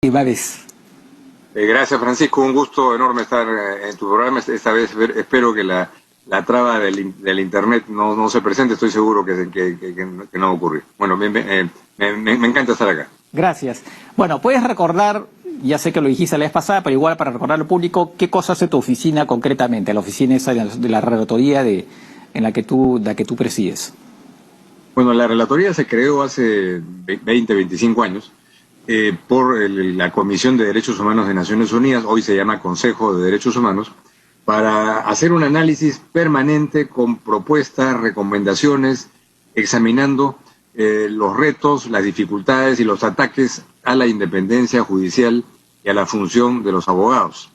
Última vez. Gracias, Francisco. Un gusto enorme estar en tu programa. Esta vez espero que la traba del Internet no se presente. Estoy seguro que no va a ocurrir. Bueno, me encanta estar acá. Gracias. Bueno, ¿puedes recordar, ya sé que lo dijiste la vez pasada, pero igual para recordar al público, qué cosa hace tu oficina concretamente, la oficina esa de la relatoría en la que tú presides? Bueno, la relatoría se creó hace 20, 25 años por la Comisión de Derechos Humanos de Naciones Unidas, hoy se llama Consejo de Derechos Humanos, para hacer un análisis permanente con propuestas, recomendaciones, examinando los retos, las dificultades y los ataques a la independencia judicial y a la función de los abogados.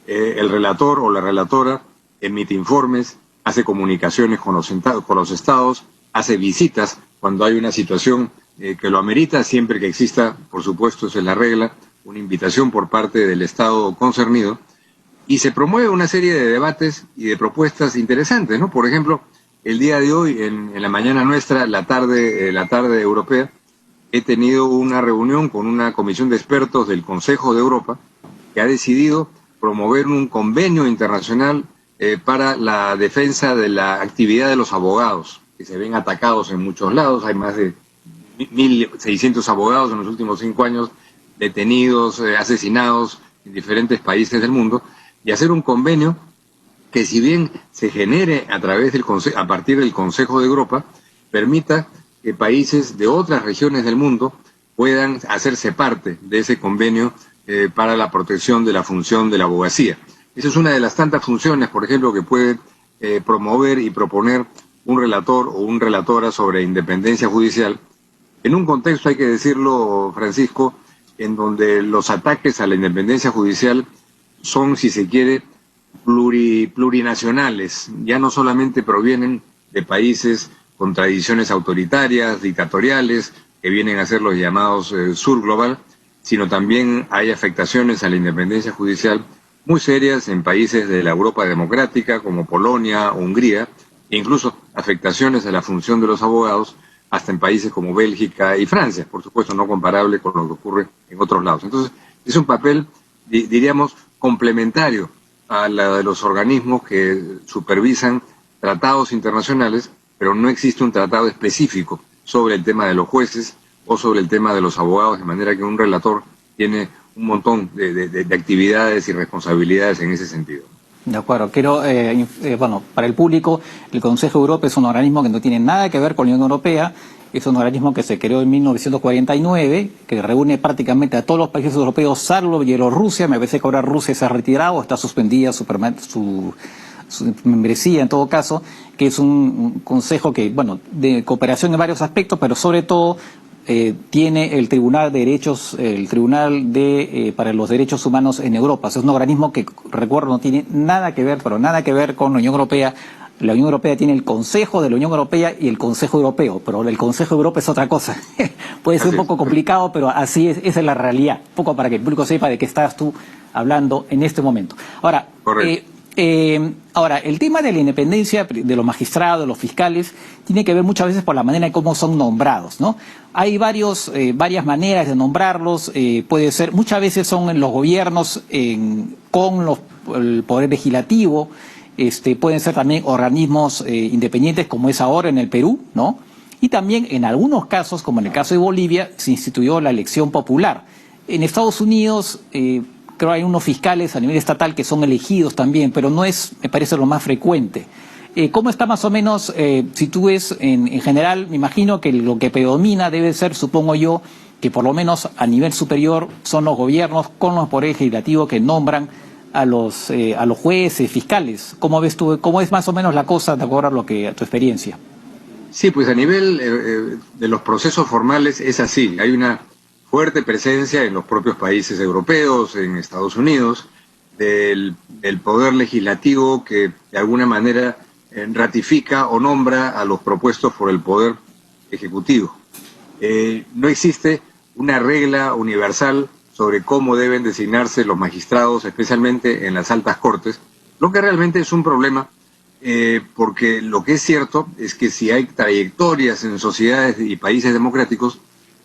El relator o la relatora emite informes, hace comunicaciones con los estados, hace visitas cuando hay una situación que lo amerita, siempre que exista, por supuesto, esa es la regla, una invitación por parte del Estado concernido, y se promueve una serie de debates y de propuestas interesantes, ¿no? Por ejemplo, el día de hoy, en la mañana nuestra, la tarde europea, he tenido una reunión con una comisión de expertos del Consejo de Europa que ha decidido promover un convenio internacional para la defensa de la actividad de los abogados, que se ven atacados en muchos lados. Hay más de 1.600 abogados en los últimos 5 años detenidos, asesinados en diferentes países del mundo, y hacer un convenio que, si bien se genere a partir del Consejo de Europa, permita que países de otras regiones del mundo puedan hacerse parte de ese convenio para la protección de la función de la abogacía. Esa es una de las tantas funciones, por ejemplo, que puede promover y proponer un relator o una relatora sobre independencia judicial, en un contexto, hay que decirlo, Francisco, en donde los ataques a la independencia judicial son, si se quiere, plurinacionales. Ya no solamente provienen de países con tradiciones autoritarias, dictatoriales, que vienen a ser los llamados sur global, sino también hay afectaciones a la independencia judicial muy serias en países de la Europa democrática, como Polonia, Hungría, e incluso afectaciones a la función de los abogados hasta en países como Bélgica y Francia, por supuesto no comparable con lo que ocurre en otros lados. Entonces, es un papel, diríamos, complementario a la de los organismos que supervisan tratados internacionales, pero no existe un tratado específico sobre el tema de los jueces o sobre el tema de los abogados, de manera que un relator tiene un montón de actividades y responsabilidades en ese sentido. De acuerdo. Bueno, para el público, el Consejo de Europa es un organismo que no tiene nada que ver con la Unión Europea. Es un organismo que se creó en 1949, que reúne prácticamente a todos los países europeos, salvo Bielorrusia. Me parece que ahora Rusia se ha retirado, está suspendida su membresía en todo caso, que es un consejo que, bueno, de cooperación en varios aspectos, pero sobre todo tiene el Tribunal para los Derechos Humanos en Europa. Es un organismo que, recuerdo, no tiene nada que ver, pero nada que ver con la Unión Europea. La Unión Europea tiene el Consejo de la Unión Europea y el Consejo Europeo, pero el Consejo de Europa es otra cosa. Puede ser un poco complicado, pero así es, esa es la realidad. Un poco para que el público sepa de qué estás tú hablando en este momento. Ahora, el tema de la independencia de los magistrados, de los fiscales, tiene que ver muchas veces por la manera en cómo son nombrados, ¿no? Hay varias maneras de nombrarlos. Puede ser, muchas veces son en los gobiernos con el poder legislativo. Pueden ser también organismos independientes, como es ahora en el Perú, ¿no? Y también en algunos casos, como en el caso de Bolivia, se instituyó la elección popular. En Estados Unidos creo hay unos fiscales a nivel estatal que son elegidos también, pero no es, me parece, lo más frecuente. ¿Cómo está más o menos, si tú ves en general? Me imagino que lo que predomina debe ser, supongo yo, que por lo menos a nivel superior son los gobiernos con los poderes legislativos que nombran a los jueces, fiscales. ¿Cómo ves tú, cómo es más o menos la cosa de acuerdo a tu experiencia? Sí, pues a nivel de los procesos formales es así. Hay una fuerte presencia en los propios países europeos, en Estados Unidos, del poder legislativo que de alguna manera ratifica o nombra a los propuestos por el poder ejecutivo. No existe una regla universal sobre cómo deben designarse los magistrados, especialmente en las altas cortes, lo que realmente es un problema, porque lo que es cierto es que si hay trayectorias en sociedades y países democráticos,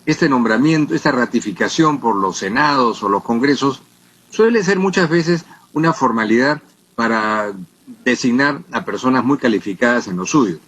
este nombramiento, esta ratificación por los senados o los congresos suele ser muchas veces una formalidad para designar a personas muy calificadas en lo suyo.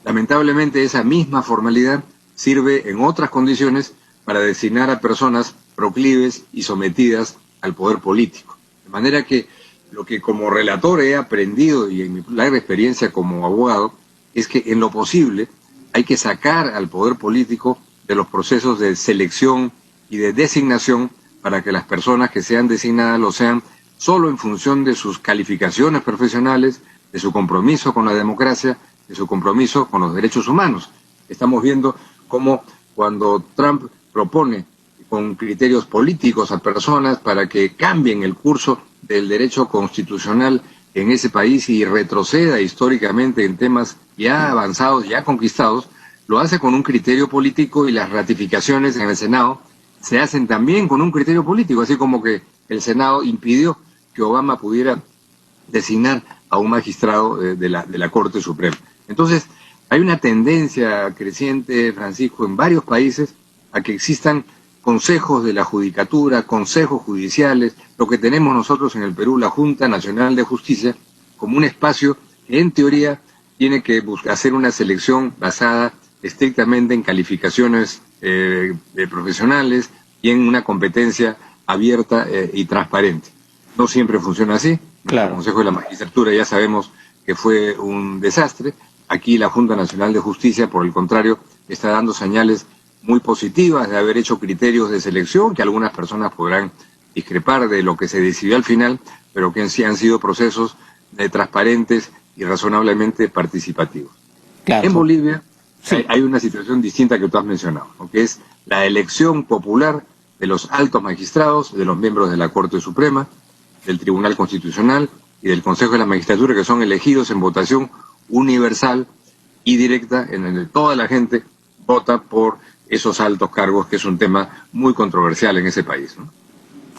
Lamentablemente esa misma formalidad sirve en otras condiciones para designar a personas proclives y sometidas al poder político. De manera que lo que como relator he aprendido y en mi larga experiencia como abogado es que en lo posible hay que sacar al poder político de los procesos de selección y de designación para que las personas que sean designadas lo sean solo en función de sus calificaciones profesionales, de su compromiso con la democracia, de su compromiso con los derechos humanos. Estamos viendo cómo cuando Trump propone con criterios políticos a personas para que cambien el curso del derecho constitucional en ese país y retroceda históricamente en temas ya avanzados, ya conquistados, lo hace con un criterio político y las ratificaciones en el Senado se hacen también con un criterio político, así como que el Senado impidió que Obama pudiera designar a un magistrado de la Corte Suprema. Entonces, hay una tendencia creciente, Francisco, en varios países a que existan consejos de la judicatura, consejos judiciales, lo que tenemos nosotros en el Perú, la Junta Nacional de Justicia, como un espacio que en teoría tiene que hacer una selección basada estrictamente en calificaciones profesionales y en una competencia abierta y transparente. No siempre funciona así. Claro. El Consejo de la Magistratura ya sabemos que fue un desastre. Aquí la Junta Nacional de Justicia, por el contrario, está dando señales muy positivas de haber hecho criterios de selección, que algunas personas podrán discrepar de lo que se decidió al final, pero que sí han sido procesos transparentes y razonablemente participativos. Claro. En Bolivia sí. hay una situación distinta que tú has mencionado, ¿no? Que es la elección popular de los altos magistrados, de los miembros de la Corte Suprema, del Tribunal Constitucional y del Consejo de la Magistratura, que son elegidos en votación universal y directa, en donde toda la gente vota por esos altos cargos, que es un tema muy controversial en ese país, ¿no?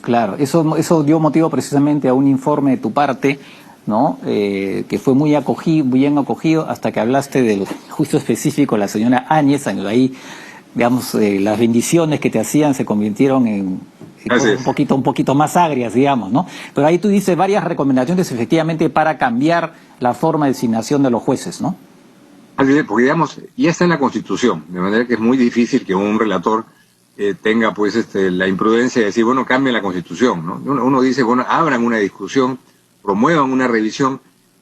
Claro, eso dio motivo precisamente a un informe de tu parte, ¿no? Que fue muy bien acogido, hasta que hablaste del juicio específico de la señora Áñez. Ahí, digamos, las bendiciones que te hacían se convirtieron en un poquito más agrias, digamos, ¿no? Pero ahí tú dices varias recomendaciones efectivamente para cambiar la forma de designación de los jueces, ¿no? Así es, porque digamos, ya está en la Constitución, de manera que es muy difícil que un relator tenga pues la imprudencia de decir, bueno, cambien la Constitución, ¿no? Uno dice, bueno, abran una discusión, promuevan una revisión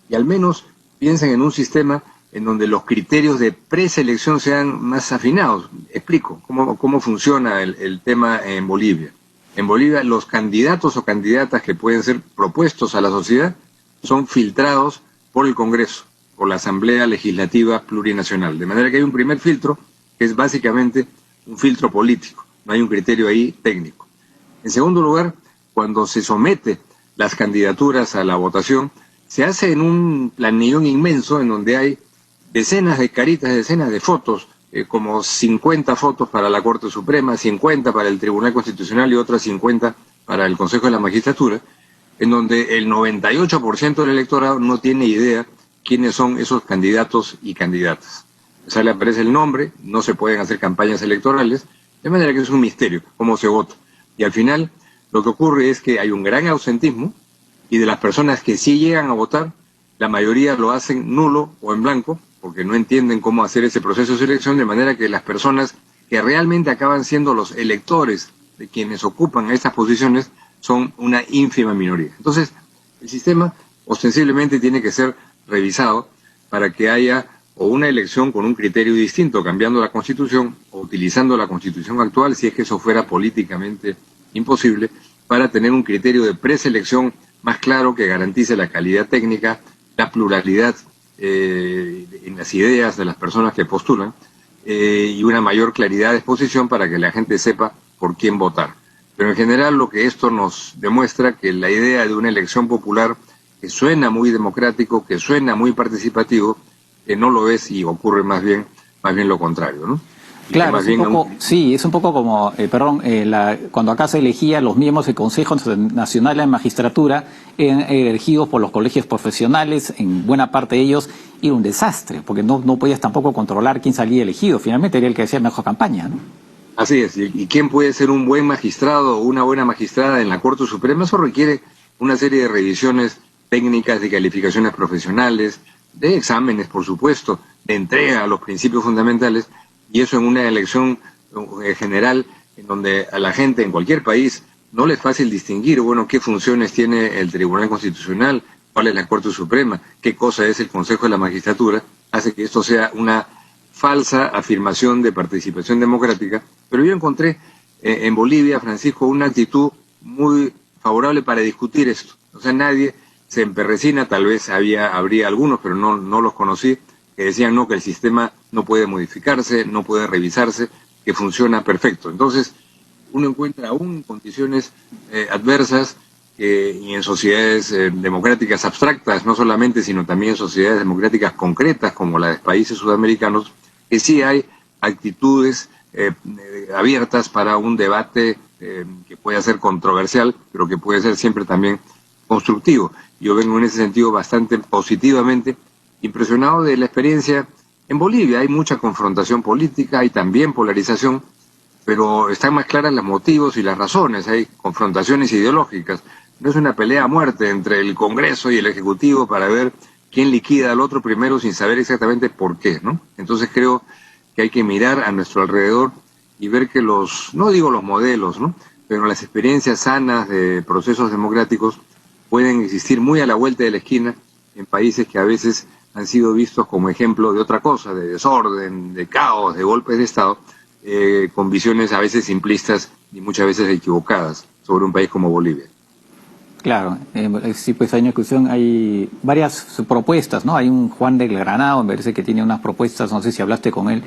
y al menos piensen en un sistema en donde los criterios de preselección sean más afinados. Explico cómo funciona el tema en Bolivia. En Bolivia los candidatos o candidatas que pueden ser propuestos a la sociedad son filtrados por el Congreso, por la Asamblea Legislativa Plurinacional. De manera que hay un primer filtro que es básicamente un filtro político, no hay un criterio ahí técnico. En segundo lugar, cuando se somete las candidaturas a la votación, se hace en un planillón inmenso en donde hay decenas de caritas, decenas de fotos, como 50 fotos para la Corte Suprema, 50 para el Tribunal Constitucional y otras 50 para el Consejo de la Magistratura, en donde el 98% del electorado no tiene idea quiénes son esos candidatos y candidatas. O sea, le aparece el nombre, no se pueden hacer campañas electorales, de manera que es un misterio cómo se vota. Y al final lo que ocurre es que hay un gran ausentismo y de las personas que sí llegan a votar, la mayoría lo hacen nulo o en blanco, porque no entienden cómo hacer ese proceso de selección, de manera que las personas que realmente acaban siendo los electores de quienes ocupan estas posiciones son una ínfima minoría. Entonces, el sistema ostensiblemente tiene que ser revisado para que haya o una elección con un criterio distinto, cambiando la Constitución o utilizando la Constitución actual, si es que eso fuera políticamente imposible, para tener un criterio de preselección más claro que garantice la calidad técnica, la pluralidad en las ideas de las personas que postulan y una mayor claridad de exposición para que la gente sepa por quién votar. Pero en general lo que esto nos demuestra que la idea de una elección popular que suena muy democrático, que suena muy participativo, que no lo es y ocurre más bien lo contrario, ¿no? Claro, es un poco como, cuando acá se elegía los miembros del Consejo Nacional de Magistratura, eran elegidos por los colegios profesionales, en buena parte de ellos, era un desastre, porque no podías tampoco controlar quién salía elegido, finalmente era el que hacía mejor campaña, ¿no? Así es, y quién puede ser un buen magistrado o una buena magistrada en la Corte Suprema, eso requiere una serie de revisiones técnicas, de calificaciones profesionales, de exámenes, por supuesto, de entrega a los principios fundamentales, y eso en una elección general en donde a la gente en cualquier país no le es fácil distinguir, bueno, qué funciones tiene el Tribunal Constitucional, cuál es la Corte Suprema, qué cosa es el Consejo de la Magistratura, hace que esto sea una falsa afirmación de participación democrática. Pero yo encontré en Bolivia, Francisco, una actitud muy favorable para discutir esto. O sea, nadie se emperrecina, tal vez habría algunos, pero no los conocí, que decían no, que el sistema no puede modificarse, no puede revisarse, que funciona perfecto. Entonces, uno encuentra aún condiciones adversas y en sociedades democráticas abstractas, no solamente, sino también en sociedades democráticas concretas, como las de países sudamericanos, que sí hay actitudes abiertas para un debate que puede ser controversial, pero que puede ser siempre también constructivo. Yo vengo en ese sentido bastante positivamente impresionado de la experiencia en Bolivia. Hay mucha confrontación política, hay también polarización, pero están más claras los motivos y las razones, hay confrontaciones ideológicas. No es una pelea a muerte entre el Congreso y el Ejecutivo para ver quién liquida al otro primero sin saber exactamente por qué, ¿no? Entonces creo que hay que mirar a nuestro alrededor y ver que no digo los modelos, ¿no?, pero las experiencias sanas de procesos democráticos pueden existir muy a la vuelta de la esquina en países que a veces han sido vistos como ejemplo de otra cosa, de desorden, de caos, de golpes de Estado, con visiones a veces simplistas y muchas veces equivocadas sobre un país como Bolivia. Claro, sí, pues hay una discusión, hay varias propuestas, ¿no? Hay un Juan del Granado, me parece que tiene unas propuestas, no sé si hablaste con él,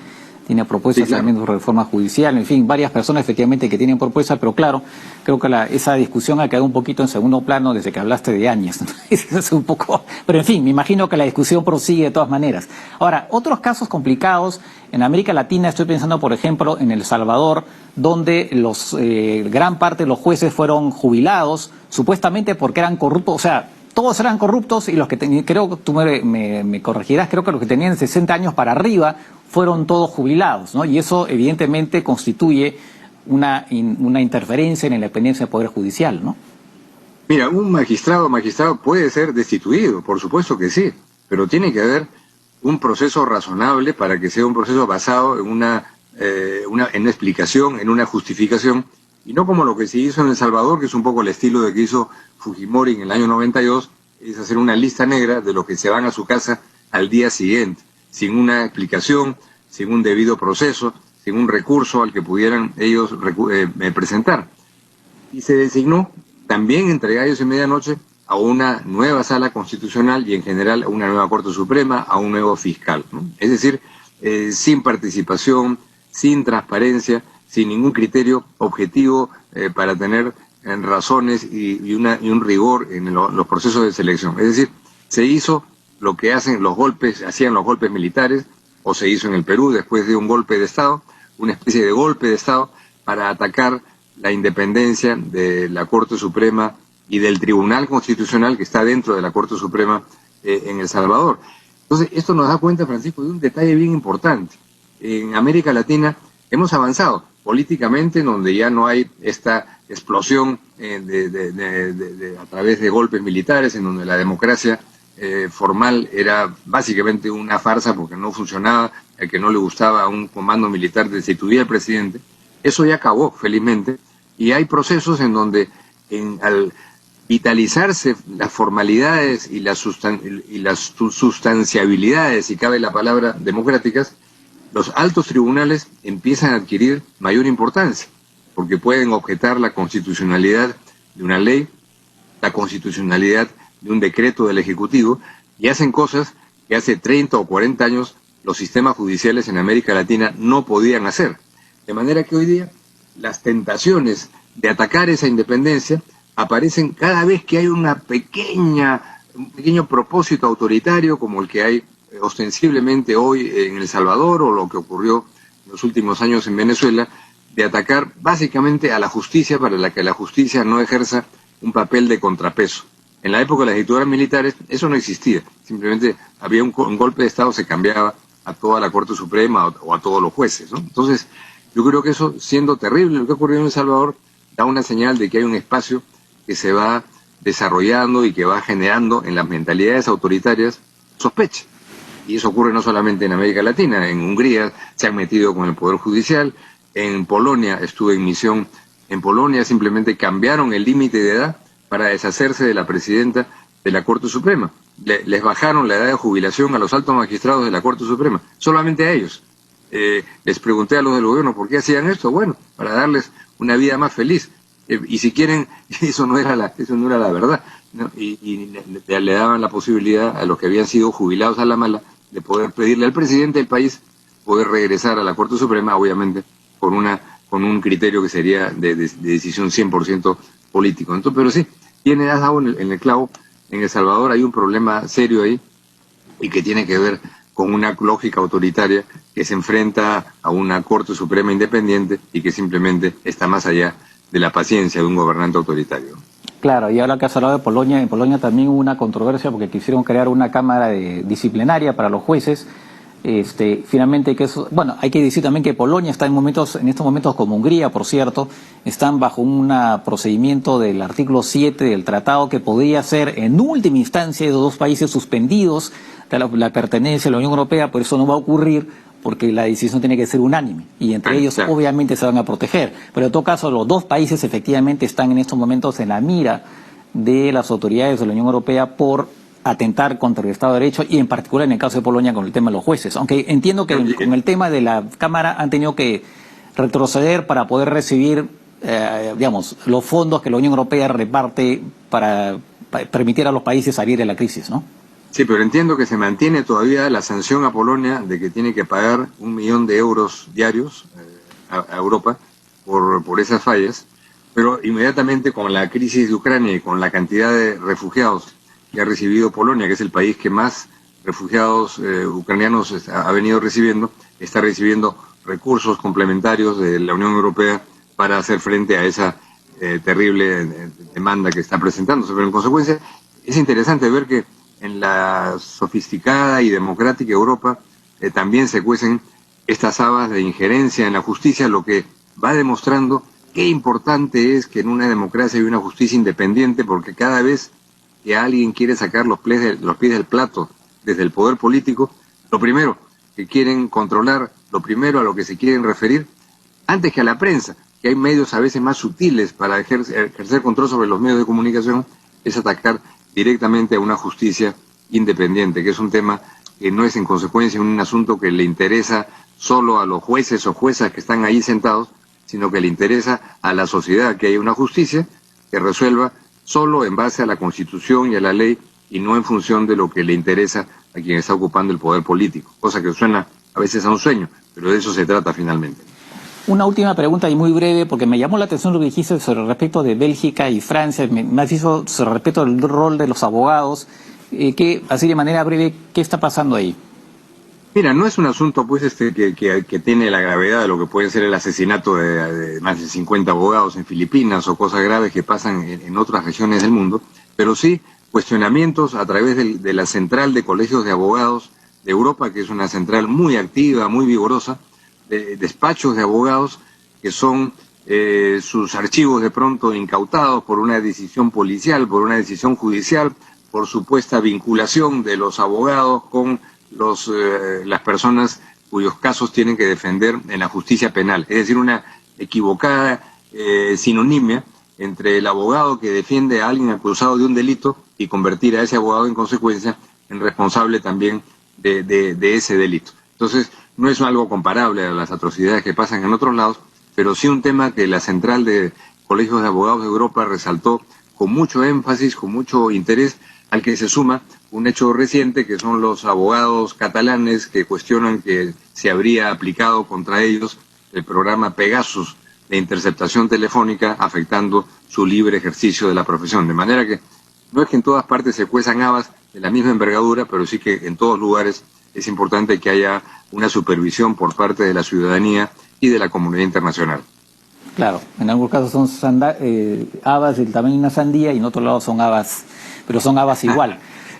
tiene propuestas, sí, claro, también de reforma judicial, en fin, varias personas efectivamente que tienen propuestas, pero claro, creo que esa discusión ha quedado un poquito en segundo plano desde que hablaste de Áñez, ¿no? Es un poco, pero en fin, me imagino que la discusión prosigue de todas maneras. Ahora, otros casos complicados en América Latina, estoy pensando por ejemplo en El Salvador, donde gran parte de los jueces fueron jubilados, supuestamente porque eran corruptos, o sea, todos eran corruptos y los que creo que tú me corregirás, creo que los que tenían 60 años para arriba fueron todos jubilados, ¿no? Y eso evidentemente constituye una interferencia en la independencia del Poder Judicial, ¿no? Mira, un magistrado puede ser destituido, por supuesto que sí, pero tiene que haber un proceso razonable para que sea un proceso basado en una explicación, en una justificación, y no como lo que se hizo en El Salvador, que es un poco el estilo de que hizo Fujimori en el año 92, es hacer una lista negra de los que se van a su casa al día siguiente, sin una explicación, sin un debido proceso, sin un recurso al que pudieran ellos presentar. Y se designó también entre gallos y medianoche a una nueva sala constitucional y en general a una nueva Corte Suprema, a un nuevo fiscal, ¿no? Es decir, sin participación, sin transparencia, sin ningún criterio objetivo para tener razones y un rigor en los procesos de selección. Es decir, se hizo lo que hacían los golpes militares, o se hizo en el Perú después de un golpe de Estado, una especie de golpe de Estado para atacar la independencia de la Corte Suprema y del Tribunal Constitucional que está dentro de la Corte Suprema en El Salvador. Entonces, esto nos da cuenta, Francisco, de un detalle bien importante. En América Latina hemos avanzado políticamente, en donde ya no hay esta explosión a través de golpes militares, en donde la democracia formal era básicamente una farsa porque no funcionaba, al que no le gustaba un comando militar destituía al presidente. Eso ya acabó, felizmente, y hay procesos en donde al vitalizarse las formalidades y las sustanciabilidades, si cabe la palabra, democráticas, los altos tribunales empiezan a adquirir mayor importancia, porque pueden objetar la constitucionalidad de una ley, la constitucionalidad de un decreto del Ejecutivo, y hacen cosas que hace 30 o 40 años los sistemas judiciales en América Latina no podían hacer. De manera que hoy día las tentaciones de atacar esa independencia aparecen cada vez que hay un pequeño propósito autoritario, como el que hay ostensiblemente hoy en El Salvador, o lo que ocurrió en los últimos años en Venezuela, de atacar básicamente a la justicia para la que la justicia no ejerza un papel de contrapeso. En la época de las dictaduras militares eso no existía, simplemente había un golpe de Estado, se cambiaba a toda la Corte Suprema o a todos los jueces, ¿no? Entonces, Yo creo que eso, siendo terrible lo que ha ocurrido en El Salvador, da una señal de que hay un espacio que se va desarrollando y que va generando en las mentalidades autoritarias sospecha. Y eso ocurre no solamente en América Latina, en Hungría se han metido con el Poder Judicial, en Polonia, estuve en misión en Polonia, simplemente cambiaron el límite de edad para deshacerse de la presidenta de la Corte Suprema. Les bajaron la edad de jubilación a los altos magistrados de la Corte Suprema, solamente a ellos. Les pregunté a los del gobierno por qué hacían esto. Bueno, para darles una vida más feliz. Y si quieren, eso no era la verdad, ¿no? Y le daban la posibilidad a los que habían sido jubilados a la mala de poder pedirle al presidente del país poder regresar a la Corte Suprema, obviamente con un criterio que sería de decisión 100% político. Entonces, pero sí, has dado en el clavo. En El Salvador hay un problema serio ahí y que tiene que ver con una lógica autoritaria que se enfrenta a una Corte Suprema independiente y que simplemente está más allá de la paciencia de un gobernante autoritario. Claro, y ahora que has hablado de Polonia, en Polonia también hubo una controversia porque quisieron crear una cámara disciplinaria para los jueces. Finalmente, bueno, hay que decir también que Polonia está en estos momentos como Hungría, por cierto, están bajo un procedimiento del artículo 7 del tratado que podría ser en última instancia de dos países suspendidos de la pertenencia a la Unión Europea, pero eso no va a ocurrir porque la decisión tiene que ser unánime y entre ellos obviamente se van a proteger. Pero en todo caso los dos países efectivamente están en estos momentos en la mira de las autoridades de la Unión Europea por atentar contra el Estado de Derecho y en particular en el caso de Polonia con el tema de los jueces. Aunque entiendo que con el tema de la Cámara han tenido que retroceder para poder recibir, digamos, los fondos que la Unión Europea reparte para permitir a los países salir de la crisis, ¿no? Sí, pero entiendo que se mantiene todavía la sanción a Polonia de que tiene que pagar 1 millón de euros diarios a Europa por esas fallas, pero inmediatamente con la crisis de Ucrania y con la cantidad de refugiados que ha recibido Polonia, que es el país que más refugiados ucranianos ha venido recibiendo, está recibiendo recursos complementarios de la Unión Europea para hacer frente a esa terrible demanda que está presentándose. Pero en consecuencia es interesante ver que en la sofisticada y democrática Europa también se cuecen estas habas de injerencia en la justicia, lo que va demostrando qué importante es que en una democracia hay una justicia independiente, porque cada vez que alguien quiere sacar los pies del plato desde el poder político, lo primero que quieren controlar, lo primero a lo que se quieren referir, antes que a la prensa, que hay medios a veces más sutiles para ejercer control sobre los medios de comunicación, es atacar directamente a una justicia independiente, que es un tema que no es en consecuencia un asunto que le interesa solo a los jueces o juezas que están ahí sentados, sino que le interesa a la sociedad que haya una justicia que resuelva solo en base a la Constitución y a la ley y no en función de lo que le interesa a quien está ocupando el poder político, cosa que suena a veces a un sueño, pero de eso se trata finalmente. Una última pregunta y muy breve, porque me llamó la atención lo que dijiste sobre respecto de Bélgica y Francia, me has dicho sobre respecto al rol de los abogados, que así de manera breve, ¿qué está pasando ahí? Mira, no es un asunto pues que tiene la gravedad de lo que puede ser el asesinato de más de 50 abogados en Filipinas o cosas graves que pasan en otras regiones del mundo, pero sí cuestionamientos a través de la Central de Colegios de Abogados de Europa, que es una central muy activa, muy vigorosa, de despachos de abogados que son sus archivos de pronto incautados por una decisión policial, por una decisión judicial, por supuesta vinculación de los abogados con las personas cuyos casos tienen que defender en la justicia penal. Es decir, una equivocada sinonimia entre el abogado que defiende a alguien acusado de un delito y convertir a ese abogado en consecuencia en responsable también de ese delito. Entonces, no es algo comparable a las atrocidades que pasan en otros lados, pero sí un tema que la Central de Colegios de Abogados de Europa resaltó con mucho énfasis, con mucho interés, al que se suma un hecho reciente, que son los abogados catalanes que cuestionan que se habría aplicado contra ellos el programa Pegasus de interceptación telefónica, afectando su libre ejercicio de la profesión. De manera que no es que en todas partes se cuezan habas de la misma envergadura, pero sí que en todos lugares es importante que haya una supervisión por parte de la ciudadanía y de la comunidad internacional. Claro, en algunos casos son habas del tamaño de una sandía y en otros lados son habas, pero son habas igual.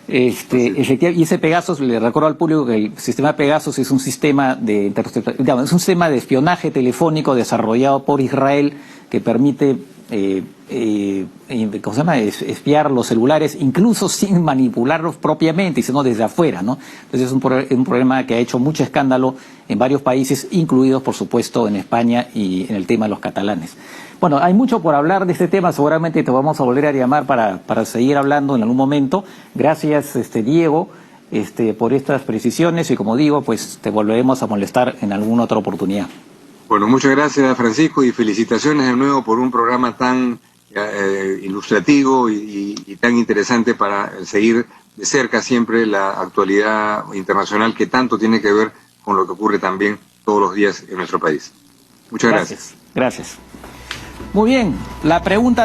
Efectivamente, y ese Pegasus, le recuerdo al público que el sistema Pegasus es un sistema digamos, es un sistema de espionaje telefónico desarrollado por Israel que permite ¿cómo se llama? Espiar los celulares, incluso sin manipularlos propiamente, sino desde afuera, ¿no? Entonces es un problema que ha hecho mucho escándalo en varios países, incluidos, por supuesto, en España y en el tema de los catalanes. Bueno, hay mucho por hablar de este tema, seguramente te vamos a volver a llamar para seguir hablando en algún momento. Gracias, Diego, por estas precisiones y, como digo, pues te volveremos a molestar en alguna otra oportunidad. Bueno, muchas gracias, Francisco, y felicitaciones de nuevo por un programa tan ilustrativo y tan interesante para seguir de cerca siempre la actualidad internacional que tanto tiene que ver con lo que ocurre también todos los días en nuestro país. Muchas gracias. Gracias. Muy bien, la pregunta